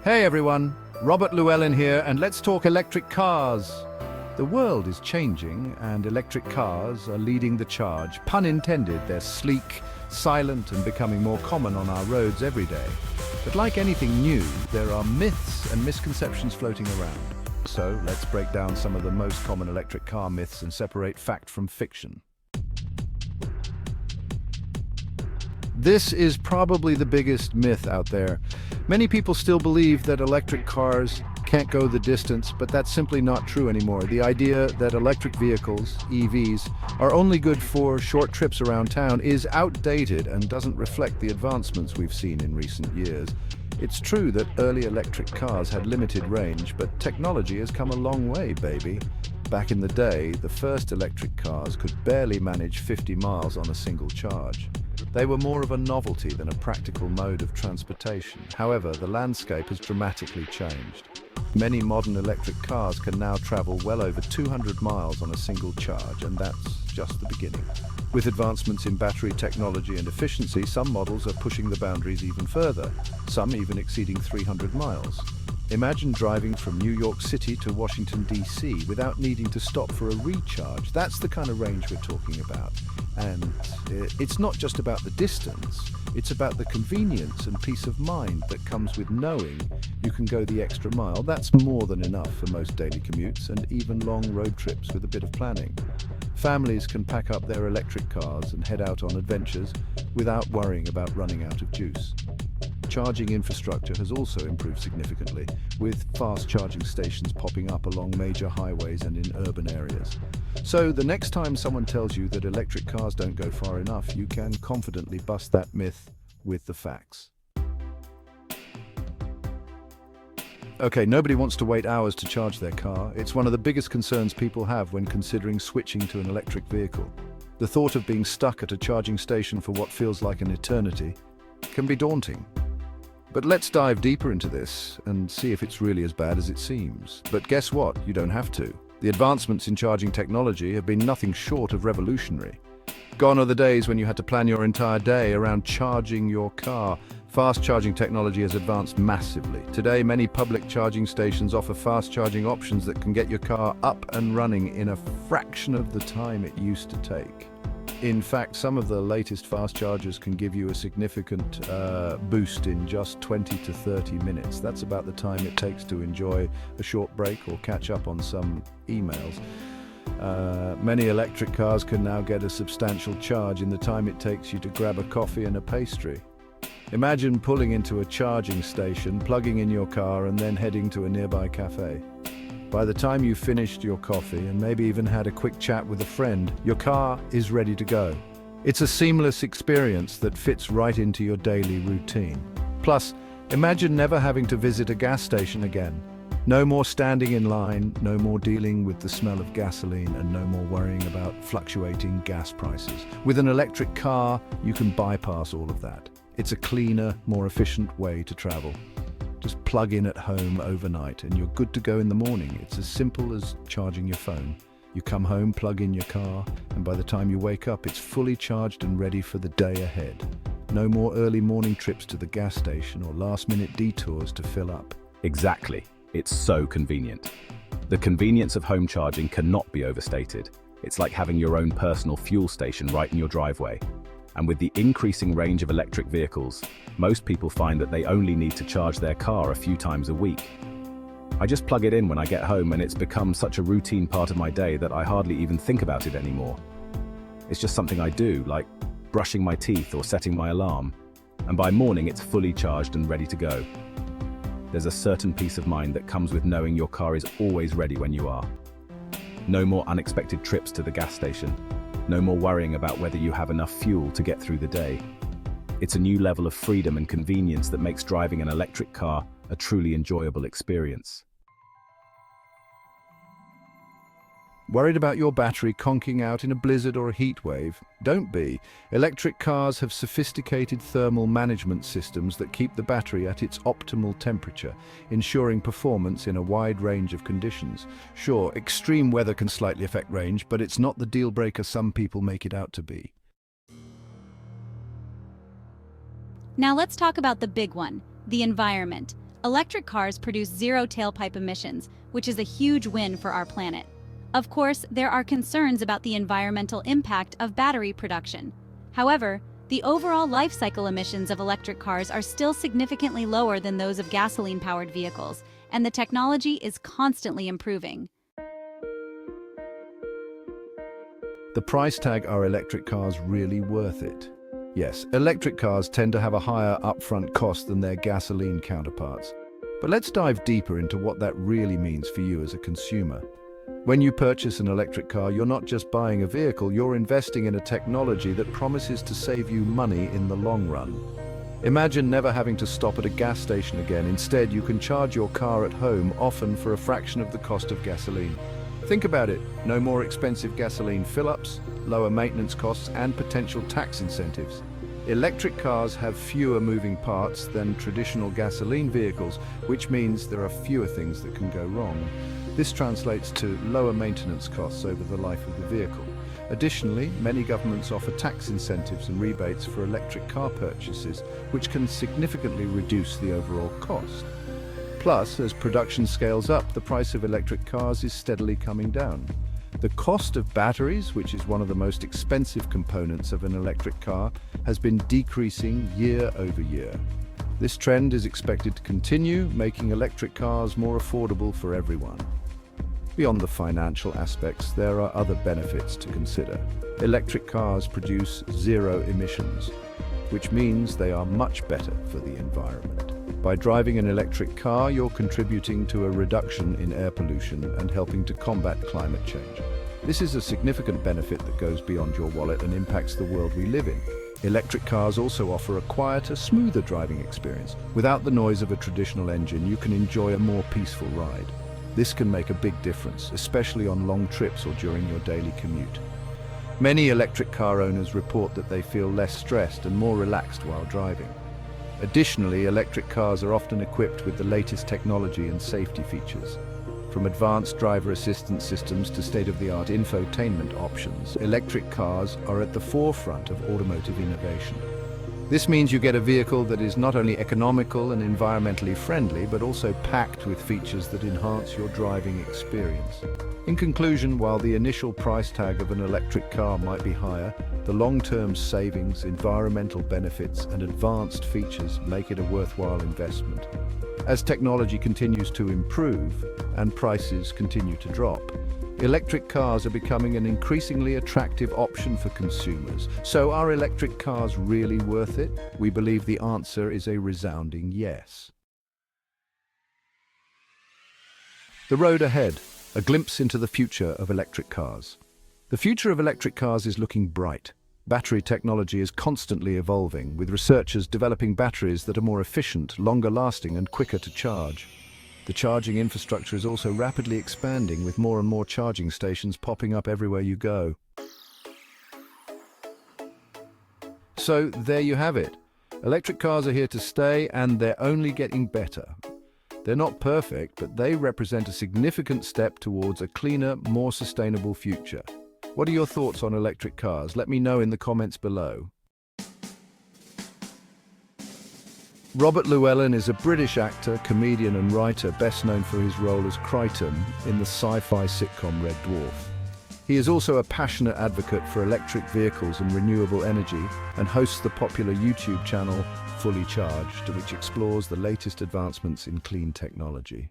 Hey everyone, Robert Llewellyn here, and let's talk electric cars. The world is changing, and electric cars are leading the charge. Pun intended, they're sleek, silent, and becoming more common on our roads every day. But like anything new, there are myths and misconceptions floating around. So let's break down some of the most common electric car myths and separate fact from fiction. This is probably the biggest myth out there. Many people still believe that electric cars can't go the distance, but that's simply not true anymore. The idea that electric vehicles, EVs, are only good for short trips around town is outdated and doesn't reflect the advancements we've seen in recent years. It's true that early electric cars had limited range, but technology has come a long way, baby. Back in the day, the first electric cars could barely manage 50 miles on a single charge. They were more of a novelty than a practical mode of transportation. However, the landscape has dramatically changed. Many modern electric cars can now travel well over 200 miles on a single charge, and that's just the beginning. With advancements in battery technology and efficiency, some models are pushing the boundaries even further, some even exceeding 300 miles. Imagine driving from New York City to Washington, D.C. without needing to stop for a recharge. That's the kind of range we're talking about. And it's not just about the distance, it's about the convenience and peace of mind that comes with knowing you can go the extra mile. That's more than enough for most daily commutes and even long road trips with a bit of planning. Families can pack up their electric cars and head out on adventures without worrying about running out of juice. Charging infrastructure has also improved significantly, with fast charging stations popping up along major highways and in urban areas. So the next time someone tells you that electric cars don't go far enough, you can confidently bust that myth with the facts. Okay, nobody wants to wait hours to charge their car. It's one of the biggest concerns people have when considering switching to an electric vehicle. The thought of being stuck at a charging station for what feels like an eternity can be daunting. But let's dive deeper into this and see if it's really as bad as it seems. But guess what? You don't have to. The advancements in charging technology have been nothing short of revolutionary. Gone are the days when you had to plan your entire day around charging your car. Fast charging technology has advanced massively. Today, many public charging stations offer fast charging options that can get your car up and running in a fraction of the time it used to take. In fact, some of the latest fast chargers can give you a significant boost in just 20 to 30 minutes. That's about the time it takes to enjoy a short break or catch up on some emails. Many electric cars can now get a substantial charge in the time it takes you to grab a coffee and a pastry. Imagine pulling into a charging station, plugging in your car, and then heading to a nearby cafe. By the time you've finished your coffee and maybe even had a quick chat with a friend, your car is ready to go. It's a seamless experience that fits right into your daily routine. Plus, imagine never having to visit a gas station again. No more standing in line, no more dealing with the smell of gasoline, and no more worrying about fluctuating gas prices. With an electric car, you can bypass all of that. It's a cleaner, more efficient way to travel. Just plug in at home overnight and you're good to go in the morning. It's as simple as charging your phone. You come home, plug in your car, and by the time you wake up, it's fully charged and ready for the day ahead. No more early morning trips to the gas station or last-minute detours to fill up. Exactly. It's so convenient. The convenience of home charging cannot be overstated. It's like having your own personal fuel station right in your driveway. And with the increasing range of electric vehicles, most people find that they only need to charge their car a few times a week. I just plug it in when I get home, and it's become such a routine part of my day that I hardly even think about it anymore. It's just something I do, like brushing my teeth or setting my alarm. And by morning, it's fully charged and ready to go. There's a certain peace of mind that comes with knowing your car is always ready when you are. No more unexpected trips to the gas station. No more worrying about whether you have enough fuel to get through the day. It's a new level of freedom and convenience that makes driving an electric car a truly enjoyable experience. Worried about your battery conking out in a blizzard or a heat wave? Don't be. Electric cars have sophisticated thermal management systems that keep the battery at its optimal temperature, ensuring performance in a wide range of conditions. Sure, extreme weather can slightly affect range, but it's not the deal breaker some people make it out to be. Now let's talk about the big one, the environment. Electric cars produce zero tailpipe emissions, which is a huge win for our planet. Of course, there are concerns about the environmental impact of battery production. However, the overall life cycle emissions of electric cars are still significantly lower than those of gasoline-powered vehicles, and the technology is constantly improving. The price tag: are electric cars really worth it? Yes, electric cars tend to have a higher upfront cost than their gasoline counterparts. But let's dive deeper into what that really means for you as a consumer. When you purchase an electric car, you're not just buying a vehicle, you're investing in a technology that promises to save you money in the long run. Imagine never having to stop at a gas station again. Instead, you can charge your car at home, often for a fraction of the cost of gasoline. Think about it: no more expensive gasoline fill-ups, lower maintenance costs, and potential tax incentives. Electric cars have fewer moving parts than traditional gasoline vehicles, which means there are fewer things that can go wrong. This translates to lower maintenance costs over the life of the vehicle. Additionally, many governments offer tax incentives and rebates for electric car purchases, which can significantly reduce the overall cost. Plus, as production scales up, the price of electric cars is steadily coming down. The cost of batteries, which is one of the most expensive components of an electric car, has been decreasing year over year. This trend is expected to continue, making electric cars more affordable for everyone. Beyond the financial aspects, there are other benefits to consider. Electric cars produce zero emissions, which means they are much better for the environment. By driving an electric car, you're contributing to a reduction in air pollution and helping to combat climate change. This is a significant benefit that goes beyond your wallet and impacts the world we live in. Electric cars also offer a quieter, smoother driving experience. Without the noise of a traditional engine, you can enjoy a more peaceful ride. This can make a big difference, especially on long trips or during your daily commute. Many electric car owners report that they feel less stressed and more relaxed while driving. Additionally, electric cars are often equipped with the latest technology and safety features. From advanced driver assistance systems to state-of-the-art infotainment options, electric cars are at the forefront of automotive innovation. This means you get a vehicle that is not only economical and environmentally friendly, but also packed with features that enhance your driving experience. In conclusion, while the initial price tag of an electric car might be higher, the long-term savings, environmental benefits, and advanced features make it a worthwhile investment. As technology continues to improve and prices continue to drop, electric cars are becoming an increasingly attractive option for consumers. So are electric cars really worth it? We believe the answer is a resounding yes. The road ahead, a glimpse into the future of electric cars. The future of electric cars is looking bright. Battery technology is constantly evolving, with researchers developing batteries that are more efficient, longer lasting, and quicker to charge. The charging infrastructure is also rapidly expanding, with more and more charging stations popping up everywhere you go. So there you have it. Electric cars are here to stay, and they're only getting better. They're not perfect, but they represent a significant step towards a cleaner, more sustainable future. What are your thoughts on electric cars? Let me know in the comments below. Robert Llewellyn is a British actor, comedian and writer, best known for his role as Crichton in the sci-fi sitcom Red Dwarf. He is also a passionate advocate for electric vehicles and renewable energy, and hosts the popular YouTube channel Fully Charged, which explores the latest advancements in clean technology.